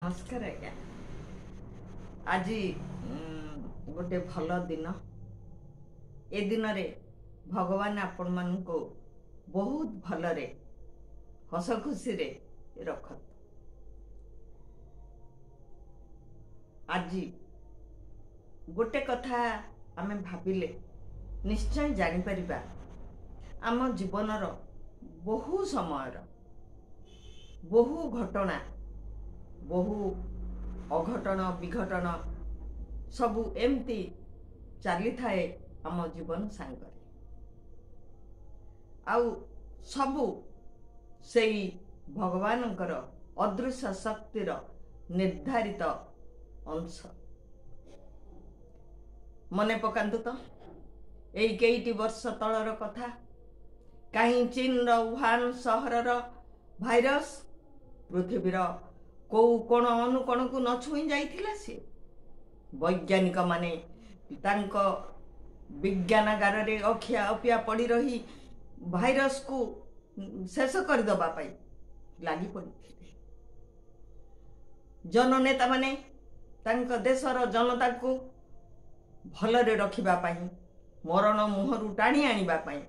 नमस्कार आज्ञा। आज गोटे भल दिन। ए दिन रे भगवान आपण मान को बहुत भलरे हस खुशी रे रखत। आज गोटे कथा आमे भाबिले निश्चय जानी परिबा आम जीवनर बहु समय बहु घटना बहु अघटन विघटन सबु एमती चली थाए आम जीवन सांगरे आउ सबु सेई भगवानंकर अदृश्य शक्तिर निर्धारित अंश। मने पकांतु तो एई केईटी वर्ष तलर कथा। कहीं चीन वुहान सहरर भाइरस पृथ्वीर कौ कोण अनुकोण को न छुई जाइथिला से वैज्ञानिक माने तांको विज्ञानागार रे अखिया अपिया पड़ी रही भाइरस को शेष कर दबा पाई लागी पड़ी। जननेता माने तांको देशर जनता को भलरे रखिबा पाई मरण मुहरु टाणी आनिबा पाई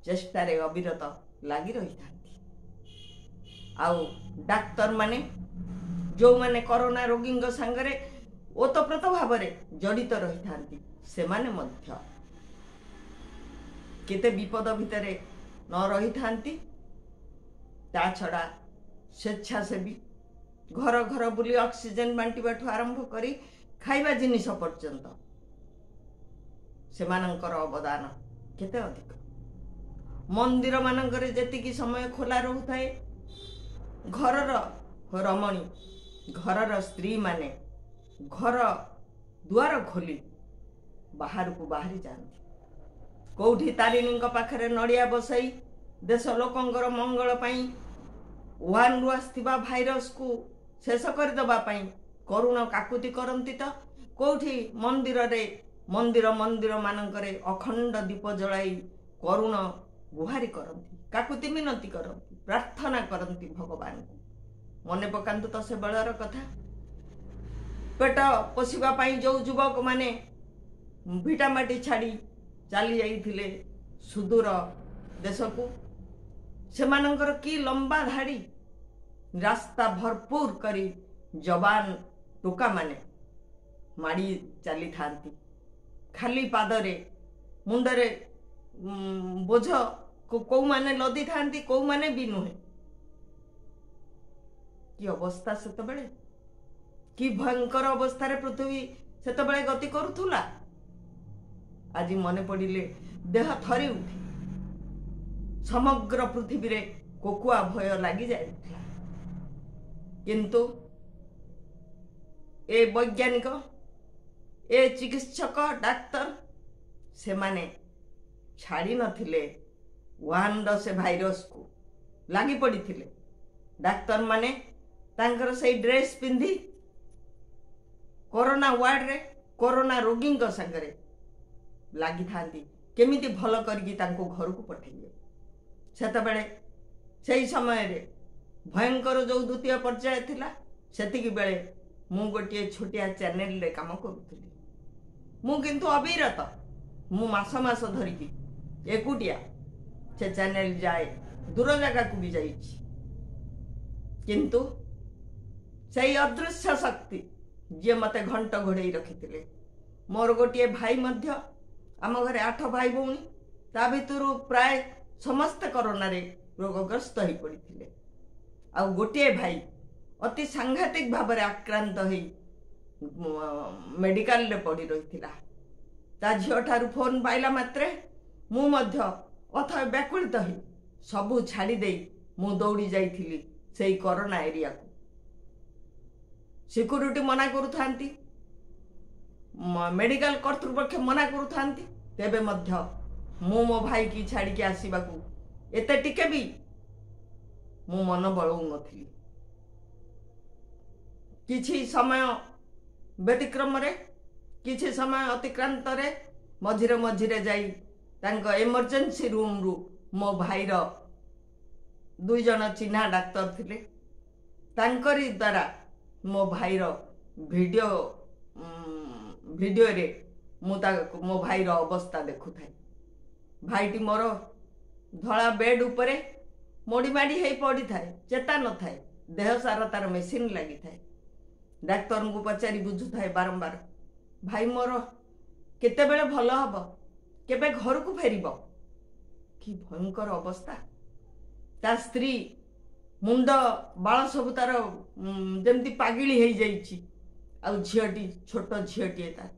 चेष्टा रे अविरत लागी रही थांती। आउ डाक्टर माने जो माने कोरोना रोगी सांगरे ओतप्रोत भाव में जड़ित रही थांती से माने मध्य केते विपद भितर न रही थांती। ता छड़ा स्वेच्छासेवी घर घर बुली ऑक्सीजन बांटिबाठू आरंभ करी खाइबा जिनिस पर्यंत सेमानंकर अवदान केते अधिक। मंदिर मानंकरे जेतिकी समय खोला रहुथाए घरर रमणी घरर स्त्री माने घर दुआर खोली बाहर को बाहरी जाती। कौठी तारिणी पाखरे नड़िया बसई देश लोकंकर मंगल पाई वुहान रु आसथिबा भाइरस को शेष कर दबा पाई करुण काकुति करंती। तो कौठी मंदिर रे मंदिर मंदिर मानंकरे अखंड दीप जलाई करुण गुहारी करंती काकुति मिनती करंती प्रार्थना करंती भगवान को। मने पकांतु तो से बेलर कथा। पेट पोषिबा पाई जो युवक माने भिटामाटी छाड़ी चली जाइथिले सुदूर देश को सेमानंकर की लंबा धाड़ी रास्ता भरपूर करी जवान टोका माने माड़ी चली थांती खाली पादरे मुंडरे बोझ को माने लदी थांती को माने भी नुहे। कि अवस्था सेत बेले कि भयंकर अवस्था रे पृथ्वी सेत बेले गति करुथुला। आज मने पड़िले देह थरी उठी समग्र पृथ्वी रे कोकुआ भय लगी जाइथिला। किंतु ए वैज्ञानिक ए चिकित्सक डाक्तर से माने छाड़ी नथिले वुहान से भाइरस को लगी पड़ी थिले। डाक्तर माने तांकर से ड्रेस पिंधि कोरोना वार्ड रे कोरोना रोगी संगरे लगी थांती केमिति भल करके तांको घर को पठेइबे। सेत बेले सेई समय रे भयंकर जो द्वितीय पर्याय थिला सेतिकी बेले मु गोटे छोटिया चैनल रे काम करूथली। मु किंतु अविरत मु मास मास धरिकी एकुटिया से चैनल जाए दूर जगह को भी जाइछि। किंतु सही अदृश्य शक्ति जे मते घंट घोड़े रखिथिले। मोर गोटे भाई मध्य आम घरे 8 भाई भौणी ता भितरु प्राय समस्त कोरोना रे रोगग्रस्त हो पड़िथिले। आ गोटे भाई अति सांघातिक भाव में आक्रांत होई मेडिकल रे पड़ी रहिथिला। ता झियो ठारू फोन पाइला मात्रे मु मध्य अथय व्याकुलित होई सबु छाड़ी देई मु दौड़ी जाइथिली सेई कोरोना एरिया को। सिक्यूरिटी मना करू थांती मेडिकल कर्तृपक्ष मना करू थांती तेबे मध्य मु मो भाई की छाड़ी के आसीबा को एते टिके भी मु मन बळौ नथिली। किछि समय व्यतिक्रम रे किछि समय अतिक्रांत रे मझिरे मझिरे जाई तांको इमरजेंसी रूम रु मो भाई रो 2 जन चिन्हा डाक्तर थिले तांकरी द्वारा मो भाईर वीडियो वीडियो रे मो भाईर अवस्था देखु थाए। भाईटी मोर धला बेड उपरे मोड़ी माड़ी हे पड़ी थाए, चेता न थाए, देह सारा तार मेसीन लगी थाए। डाक्तर को पचारि बुझु थाए बारंबार, भाई मोर केते बेले भल हब, केबे घर को फेरिब। कि भयंकर अवस्था। ता स्त्री मुंड बाल सब तार जमती पागिली हो जाइछि। आ झीटी छोट झीटी तार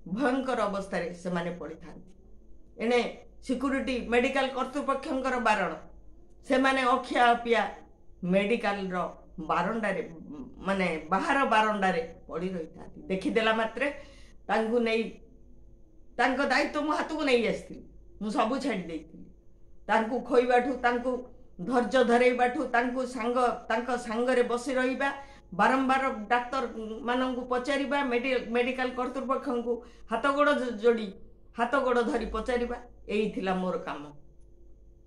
भयंकर अवस्था से माने पड़ी थांती। एने सिक्यूरिटी मेडिकल कर्तृपक्षंकर बारण, से माने अखिया अपिया मेडिकल रो बारंडारे माने बाहर बारंडारे पड़ी रही थांती। देखिदेला मात्रे तांकु नहीं तांको दायित्व मो हाथ को नहीं आसती, मु सबू छाड़ी देइथिली। तांकु खोइबाठू, तांकु धैर्य धरेइबाठू, तांकु सांगरे बसी रहिबा, बारंबार डाक्तर मानंकु पचारिबा, मेडिकल कर्तृपक्ष को हाथ गोड़ जोड़ी हाथ गोड़ धरी पचारिबा, एई थिला मोर काम।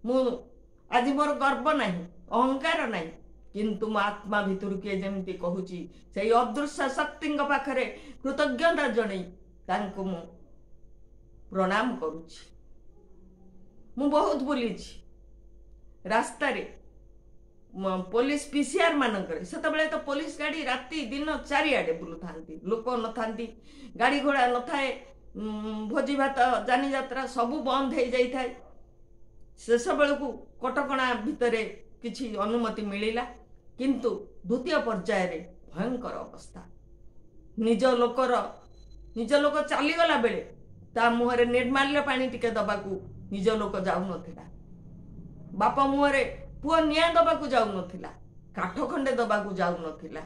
मु आज मोर गर्व नहीं, अहंकार नहीं, किंतु मो आत्मा भितर किए जेमती कहूची से अदृश्य शक्ति पाखरे कृतज्ञता जणई तांकु मु प्रणाम करुछि। मु बहुत बुलीछि रास्ता रे पुलिस पीसीआर मानकर, सेतबेले तो पुलिस गाड़ी राति दिन चारिआडे बुलु थांती, लोक न थांती, गाड़ी घोड़ा न थाए, भोजी भात जानी यात्रा सबू बंद हो जाई थाए। शेष बेलू कटकणा भितरे किछि अनुमति मिलिला, किंतु द्वितीय पर्याय रे भयंकर अवस्था। निज लोक चलीगला बेले ता मुहरे निर्माल्य पानी टिके दबाकू निज लोक जाऊ नथिला। बापा मुहरे पुआ निया दबाकू जाऊ नथिला, काठ खंडे दबाकू जाऊ नथिला।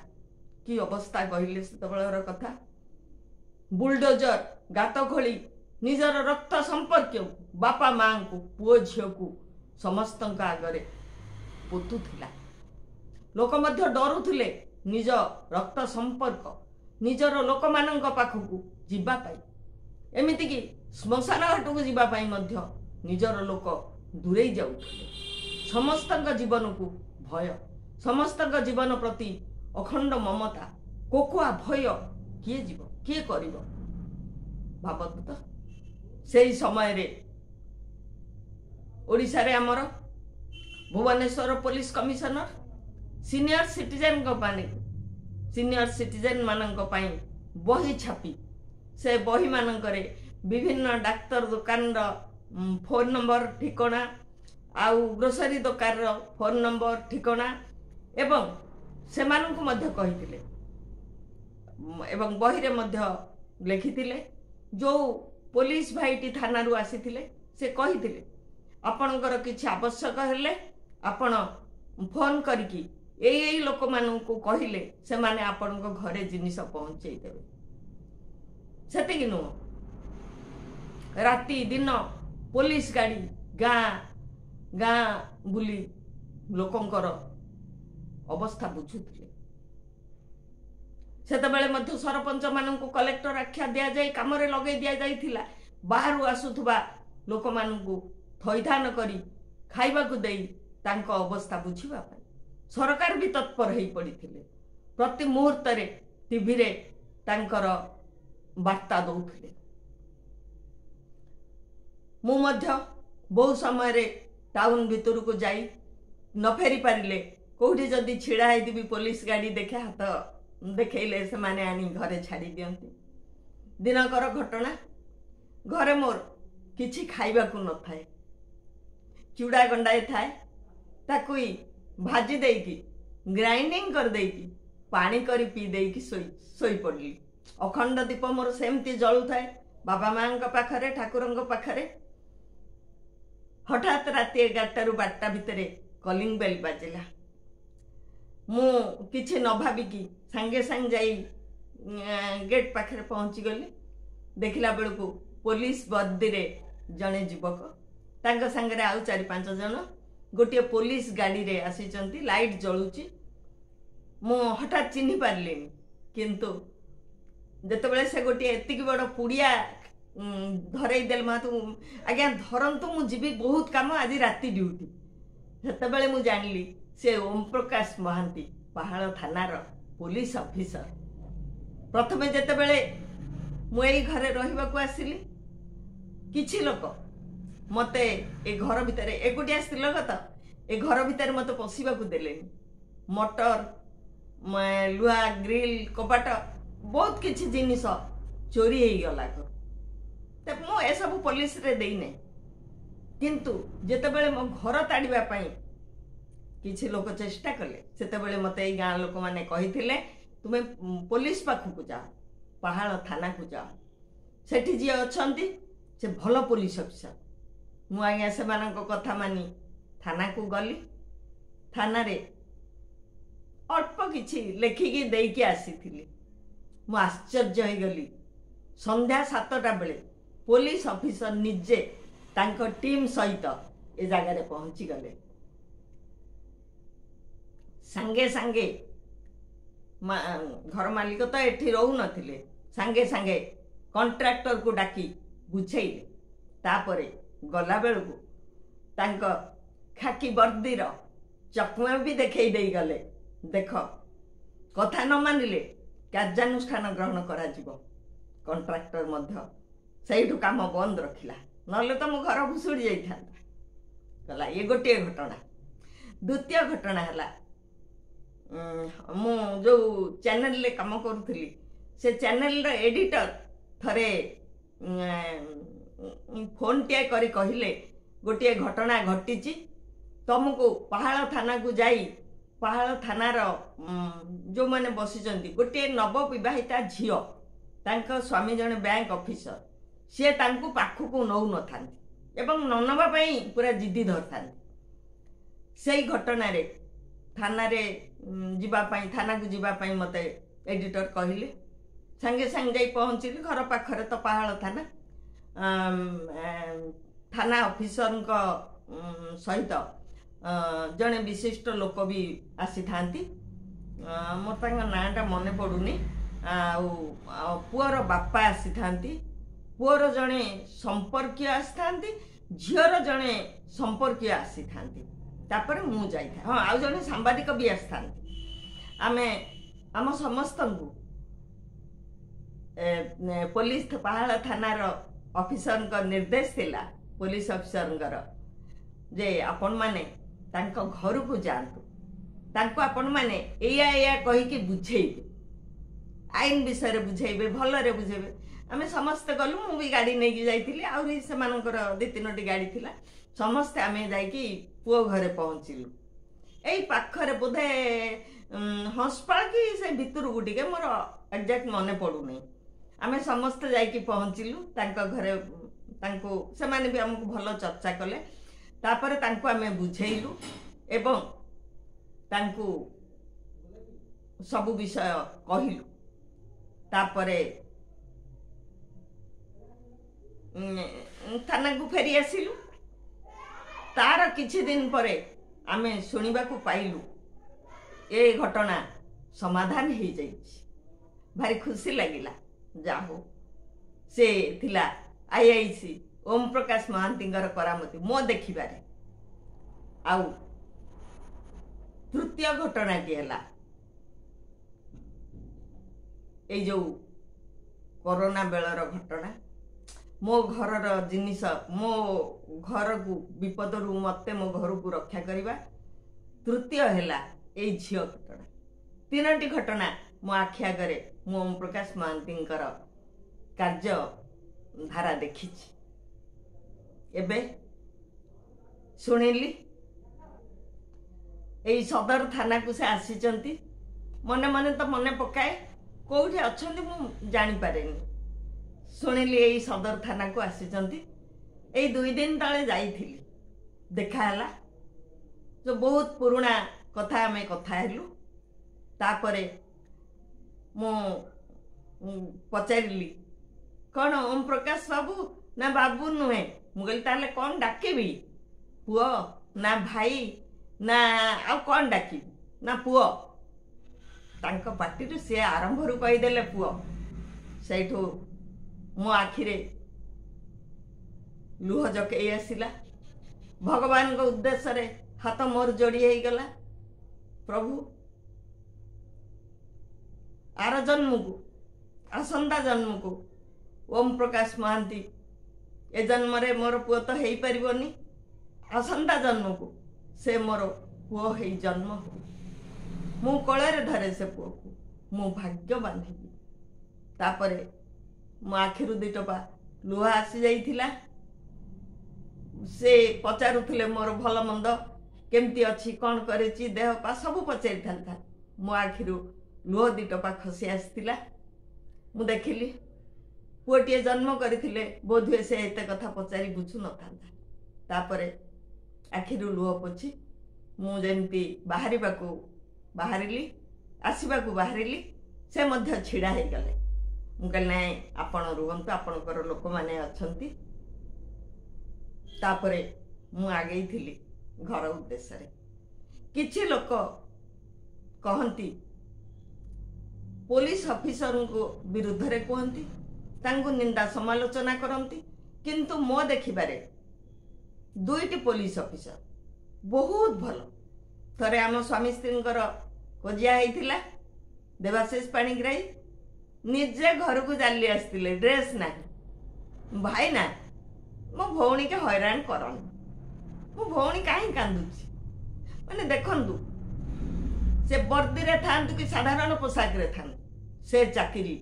कि अवस्था कहले सेतबेलर कथा। बुलडोजर गात खोली निजर रक्त संपर्क बापा मां को पुओ झियो को समस्त आगरे पोतुथिला। लोक मध्य डरुथिले निज रक्त संपर्क निजर लोक मानंक पाखकू जिबा पाई। एमिति कि श्मशान घाट को जीवा पाई मध्य निजर लोक दूरे जाउथिले। समस्त जीवन को भय, समस्त जीवन प्रति अखंड ममता, कोकुआ भय किए जीव किए करिव भाबतु तो। सेही समय रे ओडिशा रे हमर Bhubaneswar police commissioner senior citizen को पानी सीनियर सिटीजन मानंक पाई बही छापी, से बही मानंकरे विभिन्न डाक्तर दुकान रो फोन नंबर ठिकाना, आउ ग्रोसरी दुकान रो फोन नंबर ठिकाना एवं से मानंकु मध्य कहिथिले एवं बही रे मध्य लिखिथिले। जो पुलिस भाईटी थाना रु आसीथिले से कहिथिले आपणकर किछि आवश्यक हेले आपण फोन करिकी एई लोक मानंकु कहिले से माने आपणको घरे जिनिस पहुंचेई देबे। सेतिकी नु राति दिन पुलिस गाड़ी गाँ बुली लोकंकर अवस्था बुझुथिले। सेतबेले मध्य सरपंच मानंकु कलेक्टर आख्या दिया जाय काम रे लगे दिया जायथिला। बाहरु आसुथबा लोक मानंकु थैथान करी खाइबाकू देई तांको अवस्था बुझिबा पाई सरकार भी तत्पर हेई पड़िथिले। प्रति मुहूर्त रे टीवी रे तांकर वार्ता दौथिले। मु मध्य बहु समय रे टाउन भितर को जाई न फेरी पारिले कोठी जदी छिड़ा हेदिबी पुलिस गाड़ी देखे हाथ देखैले से माने आनी घरे छाड़ी दियंती। दिनकर घटना घरे मोर किछि खाइबाकू न थाए, चूड़ा गंडाए थाए, ताकुई भाजी देकी ग्राइंडिंग कर देकी पानी करी पी देकी सोई पड़ली। अखंड दीप मोर सेमती जळु थाए बाबा मां पाखरे ठाकुरंक पाखरे। हठात राति 11टा रु 12टा भितरे कलिंग बेल बाजिला। मु किछि न भाबिकी सांगे सांग जाई गेट पाखरे पहुंची गली। देखिला बेलू पुलिस वर्दी रे जने युवक तांका संगे आउ 4-5 जन गोटे पुलिस गाड़ी रे आसीचंती, लाइट जळुची। मु हठात चिन्हि पारलिनी, किंतु जेतेबेले से गोटे एतिकी बड़ पुड़िया धरई देल मातु आज्ञा धरंतु मु जीवी बहुत काम आज राति ड्यूटी। सेतेबेले मु जानली से ओम प्रकाश महांती पहाड़ थानार पुलिस ऑफिसर प्रथमे जेतेबेले मु एई घरे रहिबाकू आसिली किछि लोक मते ए घर भितर एकुटिया स्त्री लोक तो ए घर भितर मते पशिबाकू देलेनी मोटर लुहा ग्रिल कपाट बहुत किछि जिनिस चोरी हो गला मु ए सब पुलिस रे देइने किंतु जेतेबेले मो घर ताड़िबा पई किछि लोक चेष्टा कले सेतेबेले मते ए गाँ लोक माने कहिथिले तुमे पुलिस पाखु जाओ पहाड़ थाना को जाओ सेठी जी अछंती से भल पुलिस ऑफिसर मु आज्ञा से कथा मानी थाना को गली थाना रे अल्प किछि लेखिकी देकी आसीथिली मु आश्चर्य हो गली संध्या 7टा बेले पुलिस ऑफिसर निजे तांको टीम सहित ए जगह रे पहुंची गले संगे संगे घर मालिक तो एठी रहू नथिले संगे संगे कॉन्ट्रैक्टर को डाकी बुझेइले तापरे गला बेलू तांको खाकी वर्दीर चकमा भी देखई देई गले देख कथा न मानिले कार्यानुष्ठान ग्रहण करा जिवो कॉन्ट्रैक्टर मध्य सेइठु काम बंद रखिला नले तो मो घर भुसुड़ी जाइथांता गला ये गोटे घटना द्वितीय घटना हला मु जो चैनल ले काम करूथली से चैनल रो एडिटर थरे फोन टे करी कहिले गोटे घटना घटिची तुमको पहाड़ थाना को जाई पहाड़ थाना रो जो माने बसिचंती गोटे नव विवाहिता झियो तांको स्वामी जने बैंक ऑफिसर से तांको पाखु को नौ न थांती एवं ननबा पई पूरा जिद्दी धरथांती सेई घटना रे थाना रे जीवा पाई थाना को जीवा पाई मते एडिटर कहिले संगे संगे जाई पहुंचली घर पाखरे तो पहाड़ थाना थाना ऑफिसर को सहित जने विशिष्ट लोक भी आसी थांती मोर तांगा नाटा मने पडुनी पुअर बापा आसी थांती पुअर जने संपर्कीय आसी थांती झियर जने संपर्कीय आसी थांती तापर मु जाई था हां आ जने सांबादिक भी आसी थांती आमे आम समस्त को पुलिस पहाड़ थानार ऑफिसर का निर्देश थिला पुलिस ऑफिसर जे आपण माने तांको घर को जांतु तांको आपण माने एया एया कहि कि बुझेइबे आईन विषय रे बुझेइबे भल रे बुझेइबे आमे समस्त गलु मु भी गाड़ी नै कि जाइतिली आउरी से मानकर 2-3टी गाड़ी थिला समस्त आमे जाई कि पुओ घरे पहुंचिलु एई पाखरे बोधे हस्पाल कि से भितर गुटिके मोर एग्जैक्ट मने पडु नै आमे समस्त जाई कि पहुंचिलु तांको घरे तांको से माने भी हमको भलो चर्चा कले तापरे तांको आमे बुझेइलु एवं तांको सब विषय कहिलु तापरे थाना को फेरी आसिलु तार किछि दिन परे आमे सुनिबा को पाइलु ए घटना समाधान हो जाइछि भारी खुशी लागिला जाहो से थिला आईआईसी ओम प्रकाश महांतींगर करामती मो देखिबारे आउ तृतीय घटना की हला ए जो कोरोना बेलर घटना मो घर जिनिस मो घर को विपद रु मते मो घर को रक्षा करिबा तृतीय हला ए झियो घटना 3टी घटना मो आखि आगरे मो ओम प्रकाश महांतींकर कार्य धारा देखिछि एबे सुनिली ए सदर थाना को से आसीचंती मने मने तो मने पकाए कोठी अछंती मु जानि पारेनी सुनिली ए सदर थाना को आसीचंती ए 2 दिन तले जाइथिली देखा हला जो बहुत पुराना कथा हमें कथा हेलु तापरे मो पचारिली कौन ओम प्रकाश बाबू ना बाबू नुहे मुगल ताले कौन डाकेबी पुओ ना भाई ना आ कौन डाकी ना पुओ तांको पार्टी रे से आरंभ रु कहि देले पुओ सेठो मो आखिरे लुह जके आसिला भगवान को उद्देश्य रे हाथ मोर जोड़ी हो गला प्रभु आर जन्म को आसंता जन्म को ओम प्रकाश महांती ए जन्म रे मोर पुओ तो हेई परिबोनी आसंता जन्म को से मोर पुओ हेई जन्म हो मु कଳରେ धरे से पुओ को मु भाग्यवान हेबी तापरे मो आखिरु दिटपा लुहा आसी जाइथिला से पचारुथिले मोर भल मंद केमती अच्छी कौन करेची देह पा सब पचारि था मो आखिरु लुह दिटपा खसी आसला मु देखिली पुओटीए जन्म करथिले बोधुए से एते कथा पचारि बुझु न थांता तापरे आखिरु लुह पोछि मु जेमती बाहरिली आसीबाकू बाहरिली से मध्य छिड़ा हे गले मु कहले नै आपण रुहंतु आपणकर लोक माने अछंती तापरे मु आगई थिली घर उद्देश्य रे किछि लोक कहंती पुलिस ऑफिसर को विरुद्ध रे कहंती तांगु निंदा समालोचना करंती किंतु मो देखिबारे दुईटी पुलिस ऑफिसर बहुत भल थरे आम स्वामी स्त्रींकर कोजिया हेइथिला देवाशीष पाणिग्राही निजे घर को जाली आसतिले ड्रेस ना भाई ना मो भौणी के हैरान करन मो भौणी काहे कांदुची माने देखंतु से वर्दी रे थांतु कि साधारण पोशाक रे थांतु से चाकरी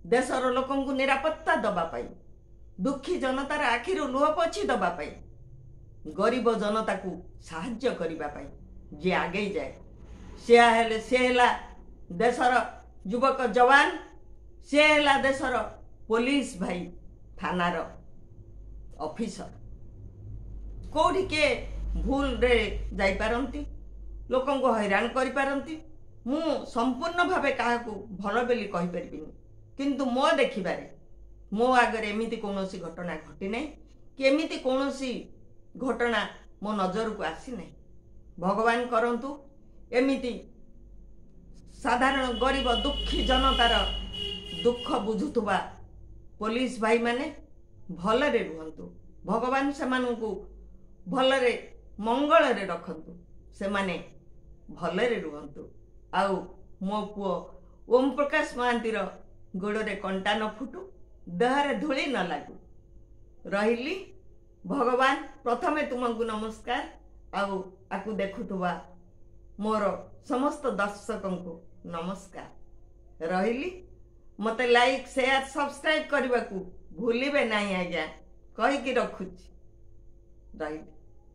देशर लोकन को निरापत्ता दबा पाई दुखी जनतार आखिरु लुह पोछि दबा पाई गरीब जनता को साहाय्य करिबा पाई जे आगे जाए से हेला देशर युवक जवान से हेला देशर पुलिस भाई थानार ऑफिसर कोठी के भूल रे जाई पारंती लोकन को हैरान करि पारंती मु संपूर्ण भावे काहाकू भल बेली कहि परिबिनी किंतु मो देखिबारे मो आगरे एमिति कोनोसी घटना घटी नै कि एमिति कोनोसी घटना मो नजर को आसी नै भगवान करंतु एमिति साधारण गरीब दुखी जनतार दुख बुझुथुबा पुलिस भाई माने भलरे रुहंतु भगवान सेमानकु भलरे मंगलरे रखंतु से माने भलरे रुहंतु आउ मो पुओ ओम प्रकाश महांतीर गोड़े कंटा न फुटू देहरे धूली न लागू रहिली भगवान प्रथमे तुमको नमस्कार आउ आकु देखुथुबा मोर समस्त दर्शकों को नमस्कार रहिली मते लाइक शेयर सब्सक्राइब करने को भूलिबे नहीं आज्ञा कहीकि रखुची रहिली।